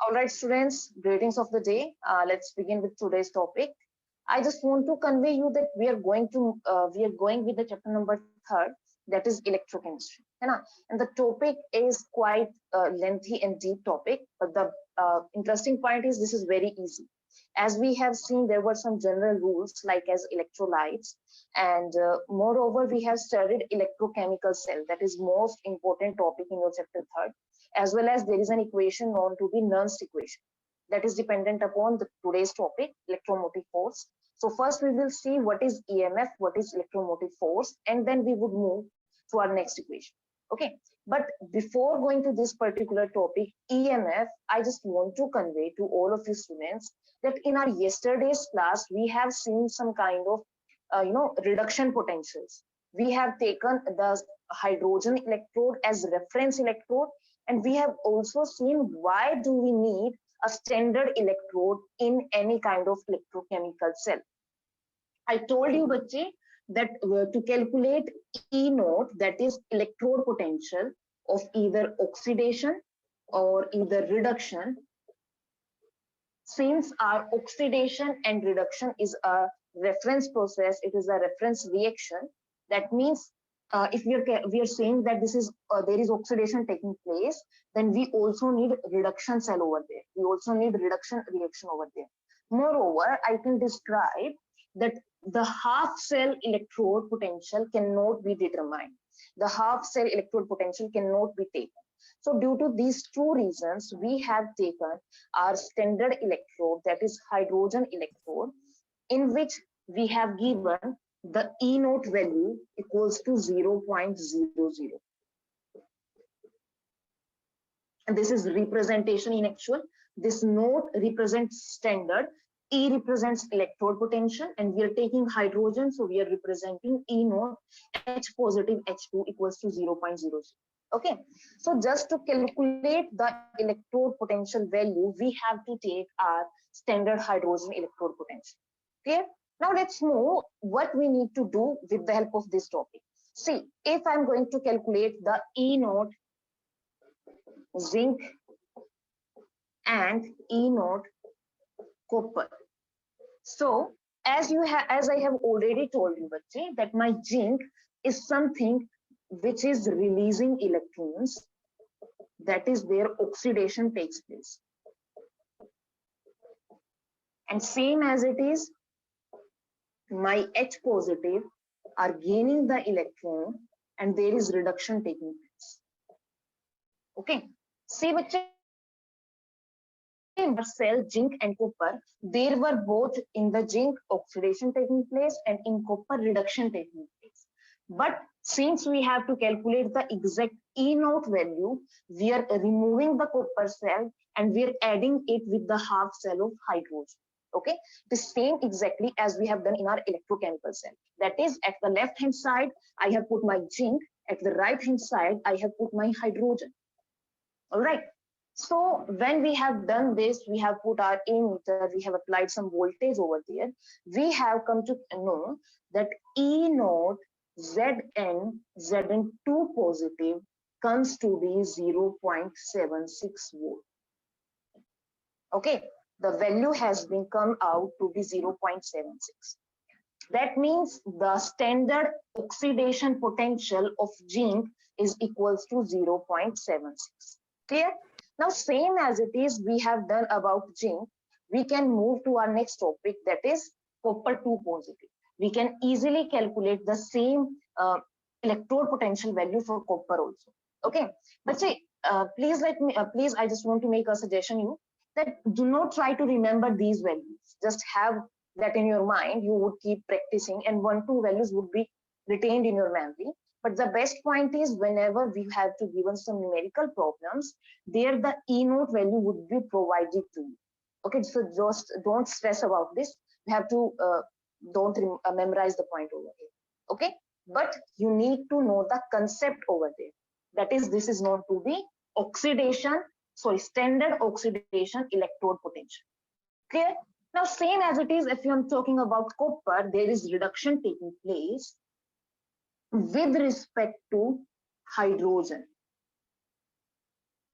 All right, students, greetings of the day. Let's begin with today's topic. I just want to convey you that we are going with the chapter number third, that is electrochemistry. है ना? And the topic is quite lengthy and deep topic, but the interesting point is this is very easy. As we have seen, there were some general rules like as electrolytes, and moreover, we have studied electrochemical cell. That is most important topic in your chapter third, as well as there is an equation known to be Nernst equation that is dependent upon the today's topic, electromotive force. So first we will see what is EMF, what is electromotive force, and then we would move to our next equation. Okay, but before going to this particular topic, EMF, I just want to convey to all of you students that in our yesterday's class, we have seen some kind of, reduction potentials. We have taken the hydrogen electrode as reference electrode, and we have also seen why do we need a standard electrode in any kind of electrochemical cell. I told you, bache, that to calculate E naught, that is electrode potential of either oxidation or either reduction, since our oxidation and reduction is a reference process, it is a reference reaction. That means if we are saying that this is there is oxidation taking place, then we also need reduction cell over there. We also need reduction reaction over there. Moreover, I can describe that the half cell electrode potential cannot be determined. The half cell electrode potential cannot be taken. So due to these two reasons, we have taken our standard electrode, that is hydrogen electrode, in which we have given the E naught value equals to 0.00. And this is representation in actual. This naught represents standard, E represents electrode potential, and we are taking hydrogen, so we are representing E naught, H positive, H2 equals to 0.00. Okay, so just to calculate the electrode potential value, we have to take our standard hydrogen electrode potential. Okay, now let's know what we need to do with the help of this topic. See, if I'm going to calculate the E naught zinc and E naught copper. So as I have already told you, bache, that my zinc is something which is releasing electrons, that is their oxidation takes place. And same as it is, my H positive are gaining the electron and there is reduction taking place. Okay, see bache, cell zinc and copper, they were both in the zinc oxidation taking place and in copper reduction taking place. But since we have to calculate the exact E naught value, we are removing the copper cell and we are adding it with the half cell of hydrogen. Okay, the same exactly as we have done in our electrochemical cell. That is, at the left hand side, I have put my zinc. At the right hand side, I have put my hydrogen. All right. So when we have done this, we have put our ammeter, we have applied some voltage over there. We have come to know that E naught Zn2 positive comes to be 0.76 volt. Okay, the value has been come out to be 0.76. That means the standard oxidation potential of zinc is equals to 0.76. Clear? Now, same as it is we have done about zinc, we can move to our next topic, that is copper 2 positive. We can easily calculate the same electrode potential value for copper also. Okay, but say, please I just want to make a suggestion you that do not try to remember these values. Just have that in your mind. You would keep practicing, and 1-2 values would be retained in your memory. But the best point is whenever we have to given some numerical problems, there the E naught value would be provided to you. Okay, so just don't stress about this. You have to don't memorize the point over here. Okay, but you need to know the concept over there. That is, this is known to be standard oxidation electrode potential. Clear? Now, same as it is, if I'm talking about copper, there is reduction taking place with respect to hydrogen.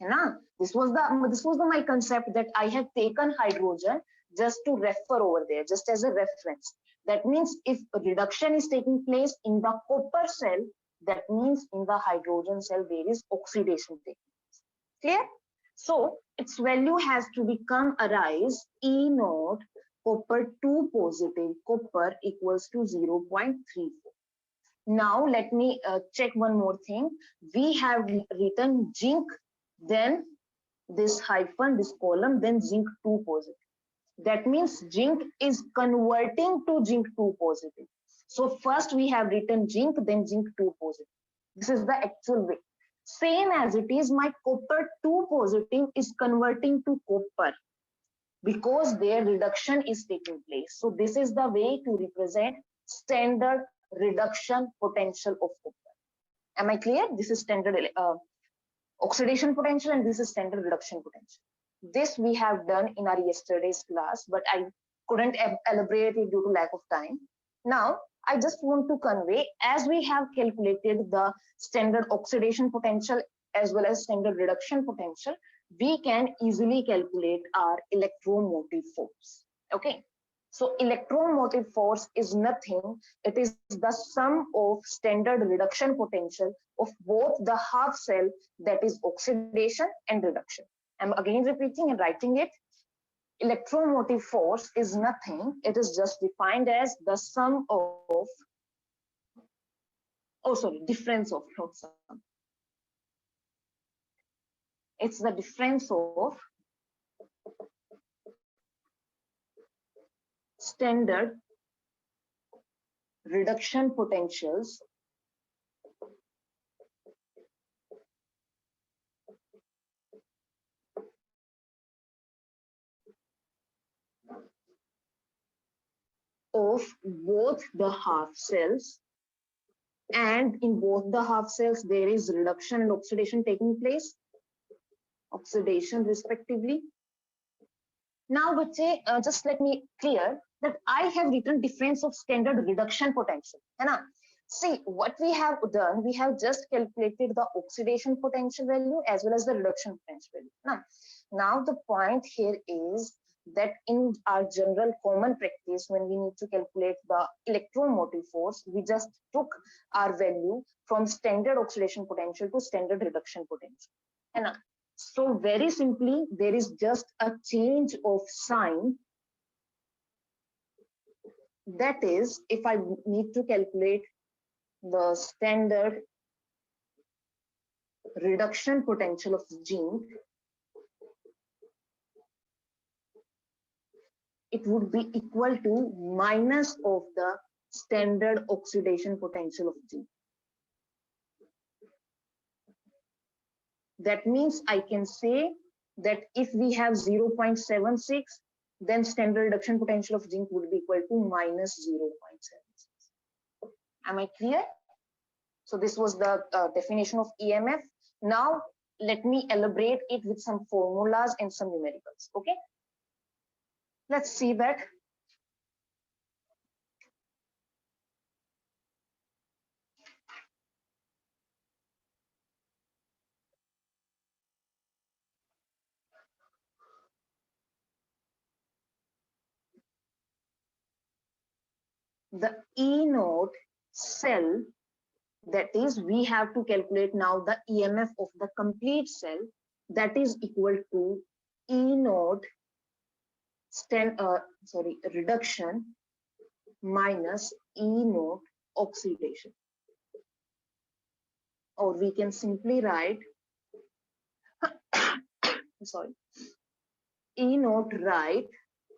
है ना? This was the my concept, that I have taken hydrogen just to refer over there, just as a reference. That means if reduction is taking place in the copper cell, that means in the hydrogen cell there is oxidation taking place. Clear? So its value has to become arise E naught copper 2 positive, copper equals to 0.34. Now let me check one more thing. We have written zinc, then this hyphen, this column, then zinc 2 positive. That means zinc is converting to zinc 2 positive. So first we have written zinc, then zinc 2 positive. This is the actual way. Same as it is, my copper 2 positive is converting to copper because their reduction is taking place. So this is the way to represent standard reduction potential of copper. Am I clear? This is standard oxidation potential and this is standard reduction potential. This we have done in our yesterday's class, but I couldn't elaborate it due to lack of time. Now, I just want to convey, as we have calculated the standard oxidation potential as well as standard reduction potential, we can easily calculate our electromotive force. Okay. So electromotive force is nothing, it is the sum of standard reduction potential of both the half cell, that is oxidation and reduction. I'm again repeating and writing it. Electromotive force is nothing, it is just defined as the sum of, difference of, not sum. It's the difference of standard reduction potentials of both the half cells, and in both the half cells there is reduction and oxidation taking place, oxidation respectively. Now just let me clear that I have written difference of standard reduction potential. See what we have done, we have just calculated the oxidation potential value as well as the reduction potential value. Now the point here is that in our general common practice, when we need to calculate the electromotive force, we just took our value from standard oxidation potential to standard reduction potential. So very simply, there is just a change of sign. That is, if I need to calculate the standard reduction potential of zinc, it would be equal to minus of the standard oxidation potential of zinc. That means I can say that if we have 0.76, then standard reduction potential of zinc would be equal to minus 0.76. Am I clear? So this was the definition of EMF. Now let me elaborate it with some formulas and some numericals. Okay. Let's see that. The E naught cell, that is, we have to calculate now the EMF of the complete cell, that is equal to E naught reduction minus E naught oxidation. Or we can simply write sorry, E naught right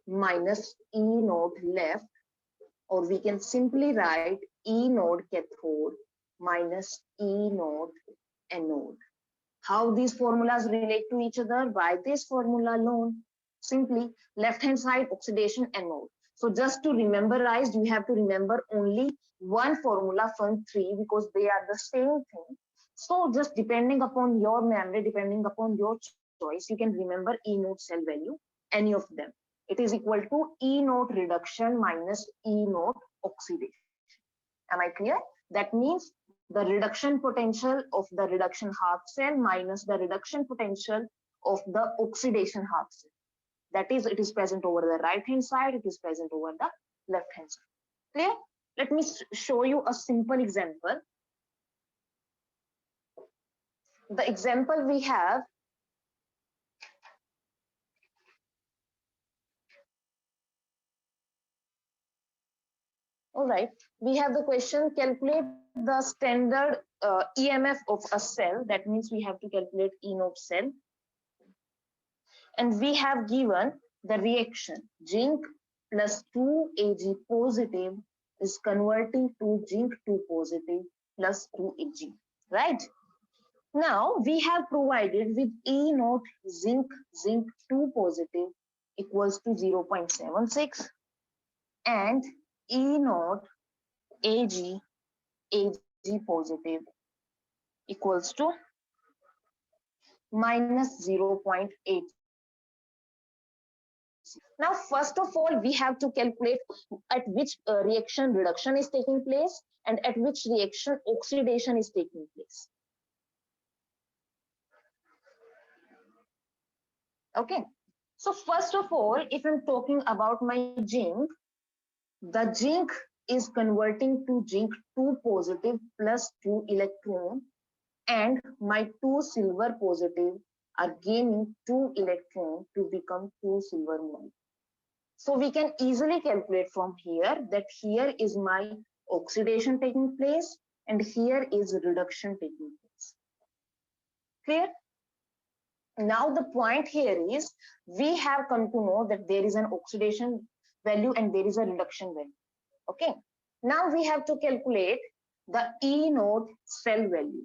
minus E naught left, or we can simply write E naught cathode minus E naught anode. How these formulas relate to each other? By this formula alone. Simply left hand side oxidation anode. So just to rememberize, you have to remember only one formula from three because they are the same thing. So just depending upon your memory, depending upon your choice, you can remember E naught cell value, any of them. It is equal to E naught reduction minus E naught oxidation. Am I clear? That means the reduction potential of the reduction half cell minus the reduction potential of the oxidation half cell. That is, it is present over the right hand side, it is present over the left hand side. Clear? Let me show you a simple example. The example we have, all right, we have the question, calculate the standard EMF of a cell. That means we have to calculate E naught cell. And we have given the reaction zinc plus 2 Ag positive is converting to zinc 2 positive plus 2 Ag, right? Now we have provided with E naught zinc 2 positive equals to 0.76 and E naught Ag positive equals to minus 0.8. Now, first of all, we have to calculate at which reaction reduction is taking place and at which reaction oxidation is taking place. Okay. So first of all, if I'm talking about my zinc, the zinc is converting to zinc 2 positive plus 2 electron, and my 2 silver positive are gaining 2 electron to become 2 silver molecule. So we can easily calculate from here that here is my oxidation taking place and here is reduction taking place. Clear? Now the point here is we have come to know that there is an oxidation value and there is a reduction value. Okay. Now we have to calculate the E naught cell value.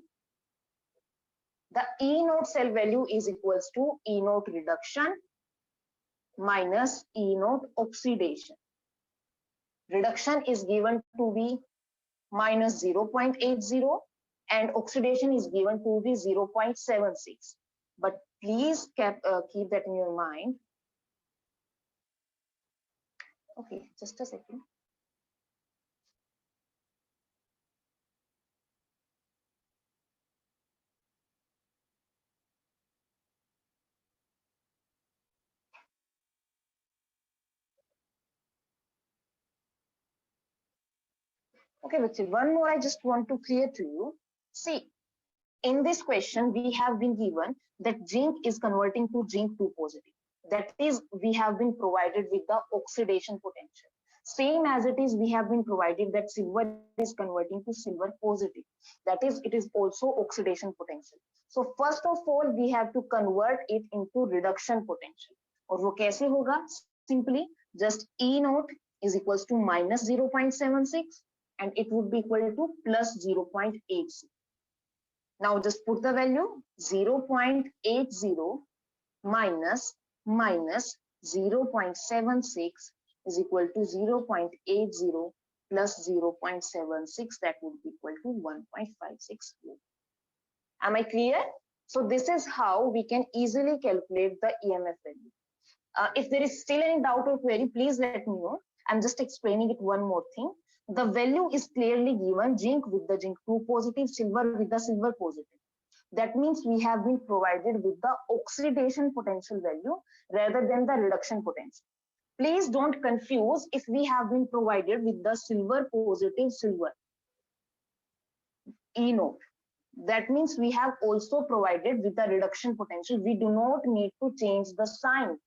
The E naught cell value is equals to E naught reduction minus E naught oxidation. Reduction is given to be minus 0.80 and oxidation is given to be 0.76. But please keep that in your mind. Okay, just a second. Okay, Vachit, one more I just want to clear to you. See, in this question, we have been given that zinc is converting to zinc 2 positive. That is, we have been provided with the oxidation potential. Same as it is, we have been provided that silver is converting to silver positive. That is, it is also oxidation potential. So first of all, we have to convert it into reduction potential. और वो कैसे होगा? Simply, just E naught is equals to minus 0.76 and it would be equal to plus 0.80. Now just put the value 0.80 minus 0.76 is equal to 0.80 plus 0.76, that would be equal to 1.564. Am I clear? So this is how we can easily calculate the EMF value. If there is still any doubt or query, please let me know. I'm just explaining it one more thing. The value is clearly given, zinc with the zinc 2 positive, silver with the silver positive. That means we have been provided with the oxidation potential value rather than the reduction potential. Please don't confuse if we have been provided with the silver positive silver, E naught. That means we have also provided with the reduction potential. We do not need to change the sign.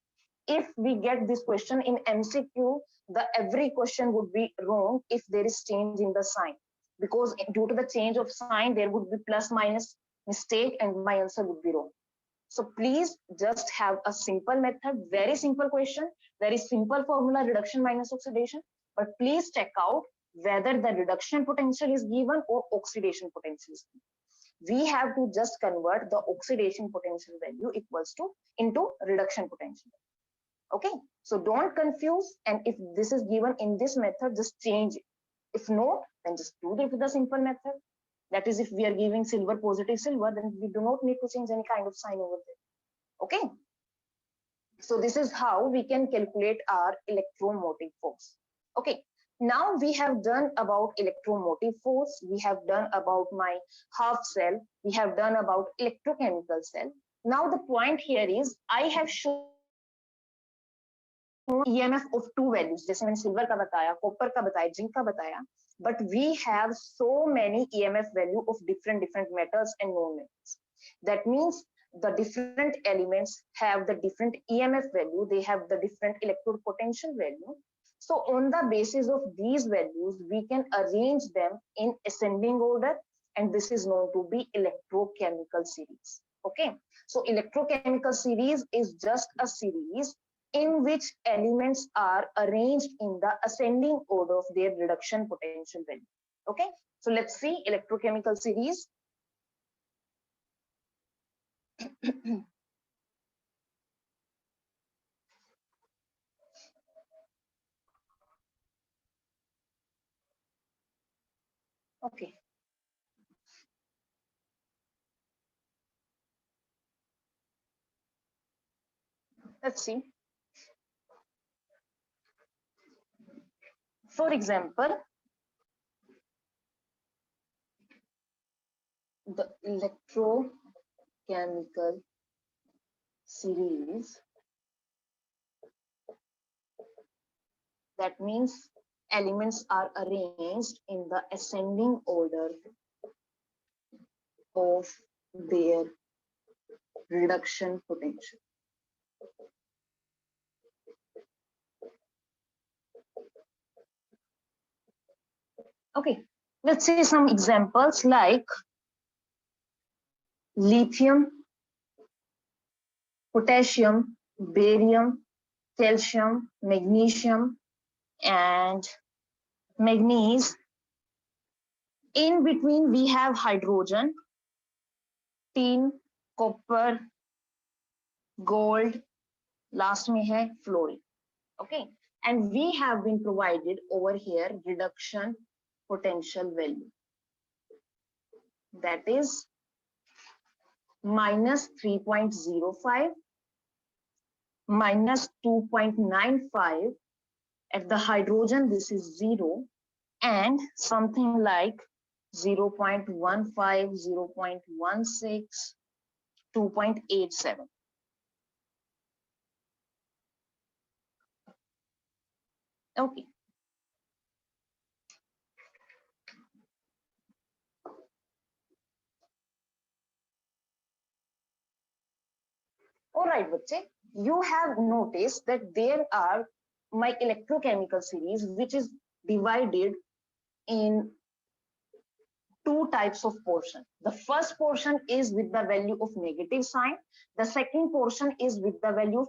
If we get this question in MCQ, every question would be wrong if there is change in the sign, because due to the change of sign there would be plus minus mistake and my answer would be wrong. So please just have a simple method, very simple question, very simple formula, reduction minus oxidation, but please check out whether the reduction potential is given or oxidation potential is given. We have to just convert the oxidation potential value equals to into reduction potential. Okay, so don't confuse, and if this is given in this method, just change it. If not, then just do it with the simple method. That is, if we are giving silver positive silver, then we do not need to change any kind of sign over there. Okay, so this is how we can calculate our electromotive force. Okay, Now we have done about electromotive force, we have done about my half cell, we have done about electrochemical cell. Now the point here is I have shown EMF of two values, जैसे मैंने silver का बताया, copper का बताया, zinc का बताया, but we have so many EMF value of different metals and non-metals. That means the different elements have the different EMF value, they have the different electrode potential value. So on the basis of these values, we can arrange them in ascending order, and this is known to be electrochemical series. Okay, so electrochemical series is just a series in which elements are arranged in the ascending order of their reduction potential value. Okay, so let's see electrochemical series. Okay. Let's see. For example, the electrochemical series, that means elements are arranged in the ascending order of their reduction potential. Okay, let's see some examples like lithium, potassium, barium, calcium, magnesium, and manganese. In between, we have hydrogen, tin, copper, gold, last में है fluorine. Okay, and we have been provided over here reduction potential value, that is minus 3.05, minus 2.95. At the hydrogen, this is 0, and something like 0.15, 0.16, 2.87. Okay. All right, Bachche, you have noticed that there are my electrochemical series, which is divided in two types of portion. The first portion is with the value of negative sign. The second portion is with the value of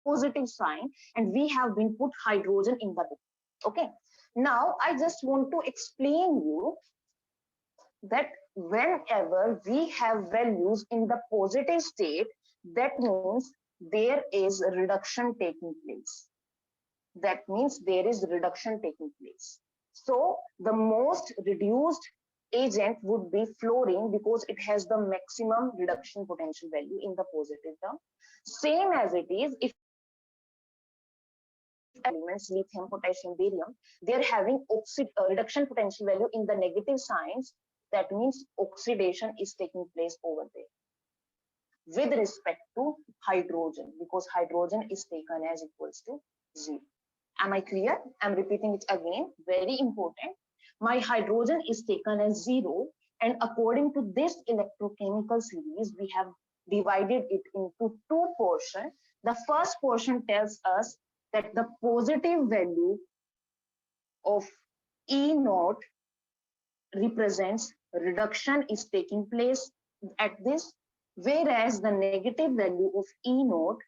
positive sign, and we have been put hydrogen in the book. Okay. Now, I just want to explain you that whenever we have values in the positive state, that means there is a reduction taking place. That means there is reduction taking place. So the most reduced agent would be fluorine because it has the maximum reduction potential value in the positive term. Same as it is if elements lithium, potassium, barium, they're having reduction potential value in the negative signs. That means oxidation is taking place over there with respect to hydrogen, because hydrogen is taken as equals to 0. Am I clear? I'm repeating it again, very important. My hydrogen is taken as 0, and according to this electrochemical series, we have divided it into two portions. The first portion tells us that the positive value of E naught represents reduction is taking place at this, whereas the negative value of E naught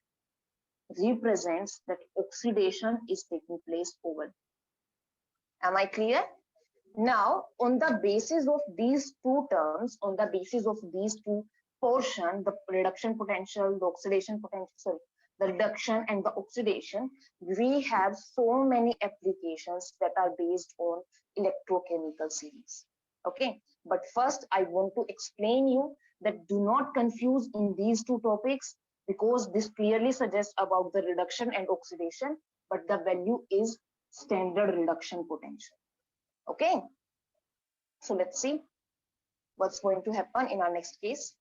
represents that oxidation is taking place over. Am I clear? Now, on the basis of these two terms, on the basis of these two portions, the reduction potential, the oxidation potential, sorry, the reduction and the oxidation, we have so many applications that are based on electrochemical series. Okay, but first I want to explain you that do not confuse in these two topics, because this clearly suggests about the reduction and oxidation, but the value is standard reduction potential. Okay, so let's see what's going to happen in our next case.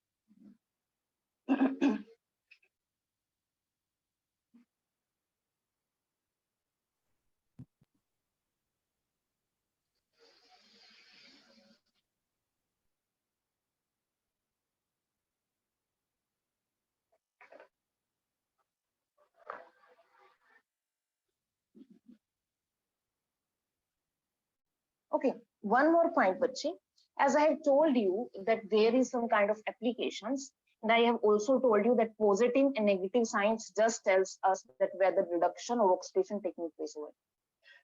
Okay, one more point, Bachi. As I have told you that there is some kind of applications, and I have also told you that positive and negative signs just tells us that whether reduction or oxidation taking place over.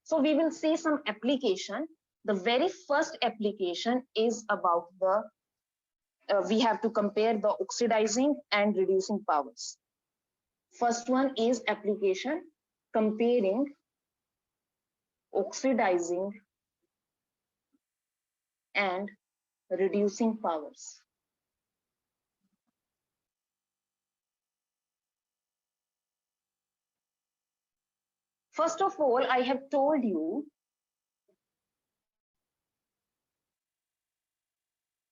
So we will see some application. The very first application is about the, we have to compare the oxidizing and reducing powers. First one is application comparing oxidizing and reducing powers. First of all, I have told you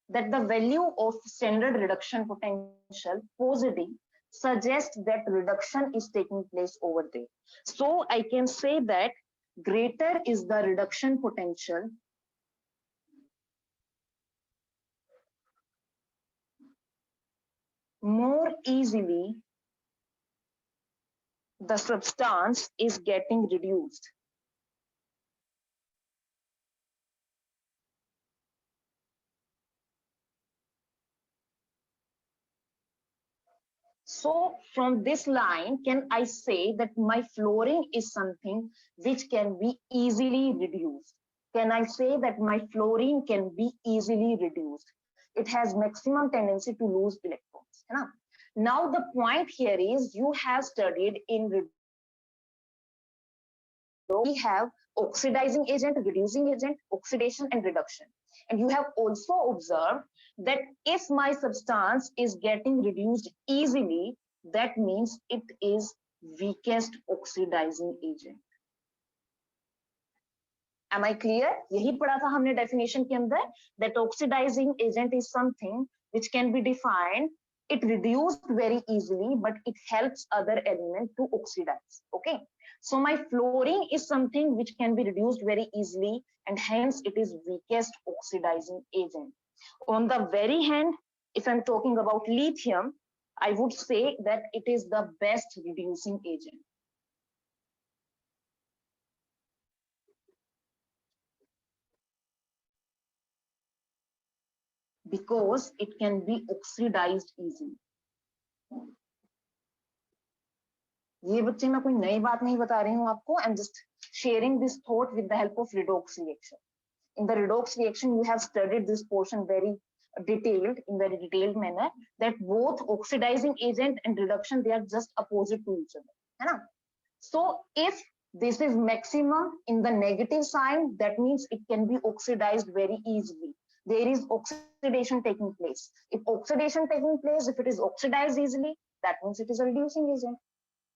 that the value of standard reduction potential positive suggests that reduction is taking place over there. So I can say that greater is the reduction potential more easily the substance is getting reduced. So from this line, can I say that my flooring is something which can be easily reduced? Can I say that my fluorine can be easily reduced? It has maximum tendency to lose electrons. Now the point here is you have studied in, we have oxidizing agent, reducing agent, oxidation and reduction. And you have also observed that if my substance is getting reduced easily, that means it is weakest oxidizing agent. Am I clear? यही पढ़ा था हमने definition के अंदर, that oxidizing agent is something which can be defined. It reduced very easily, but it helps other element to oxidize. Okay. So my fluorine is something which can be reduced very easily, and hence it is weakest oxidizing agent. On the very hand, if I'm talking about lithium, I would say that it is the best reducing agent. Because it can be oxidized easily. ये बच्चे मैं कोई नई बात नहीं बता रही हूँ आपको. I'm just sharing this thought with the help of redox reaction. In the redox reaction, you have studied this portion very detailed manner, that both oxidizing agent and reduction, they are just opposite to each other. है ना? So if this is maximum in the negative sign, that means it can be oxidized very easily. There is oxidation taking place. If oxidation taking place, if it is oxidized easily, that means it is a reducing agent.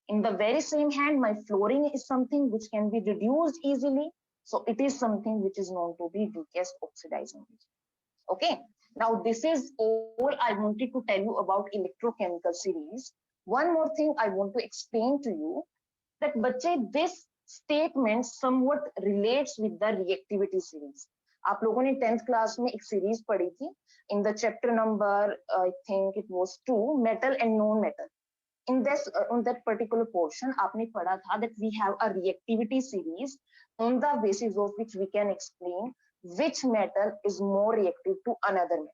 In the very same hand, my fluorine is something which can be reduced easily. So it is something which is known to be weakest oxidizing agent. Okay. Now this is all I wanted to tell you about electrochemical series. One more thing I want to explain to you, that बच्चे, this statement somewhat relates with the reactivity series. आप लोगों ने 10th class में एक series पढ़ी थी, in the chapter number I think it was 2, metal and non-metal. In this on that particular portion आपने पढ़ा था that we have a reactivity series on the basis of which we can explain which metal is more reactive to another metal.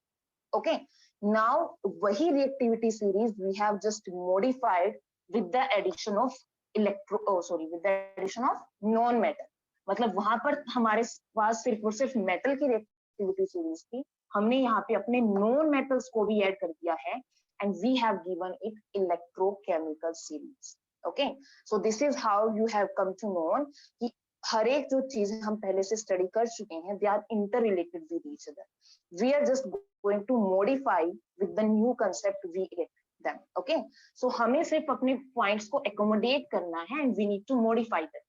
Okay, now वही reactivity series we have just modified with the addition of with the addition of non-metal. मतलब वहां पर हमारे पास सिर्फ और सिर्फ metal की reactivity series थी, हमने यहाँ पे अपने नॉन मेटल्स को भी ऐड कर दिया है, and we have given it electrochemical series. Okay, so this is how you have come to know कि हर एक जो चीज हम पहले से स्टडी कर चुके हैं, they are interrelated with each other. We are just going to modify with the new concept we get them. Okay, so हमें सिर्फ अपने points को accommodate करना है and we need to modify them.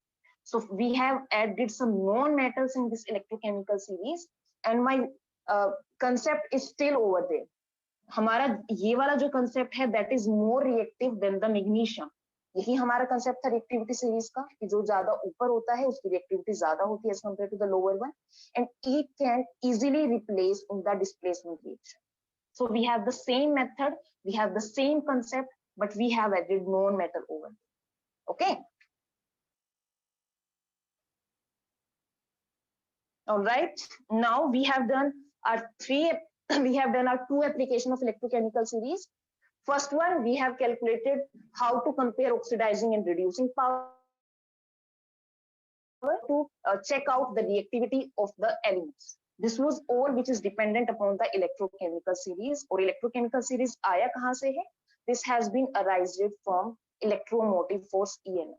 So we have added some non-metals in this electrochemical series, and my concept is still over there. हमारा ये वाला जो concept है, that is more reactive than the magnesium. यही हमारा concept था reactivity series का, कि जो ज्यादा ऊपर होता है उसकी reactivity ज्यादा होती है as compared to the lower one, and it can easily replace in the displacement reaction. So we have the same method, we have the same concept, but we have added non-metal over there. Okay. All right. Now we have done our two application of electrochemical series. First one, we have calculated how to compare oxidizing and reducing power to check out the reactivity of the elements. This was all which is dependent upon the electrochemical series. और electrochemical series आया कहाँ से है? This has been arised from electromotive force EMF.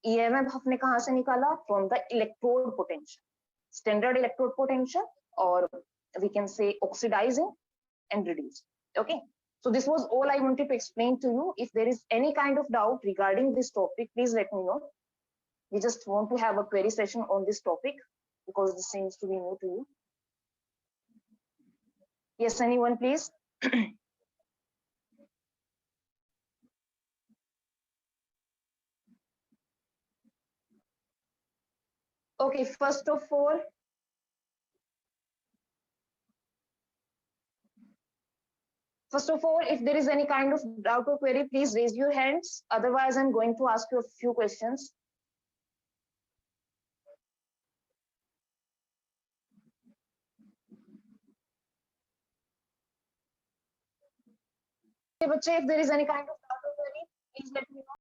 EMF हमने कहाँ से निकाला? From the electrode potential, standard electrode potential, or we can say oxidizing and reducing. Okay. So this was all I wanted to explain to you. If there is any kind of doubt regarding this topic, please let me know. We just want to have a query session on this topic because this seems to be new to you. Yes, anyone, please. Okay, first of all, if there is any kind of doubt or query, please raise your hands. Otherwise, I'm going to ask you a few questions. Okay, if there is any kind of doubt or query, please let me know.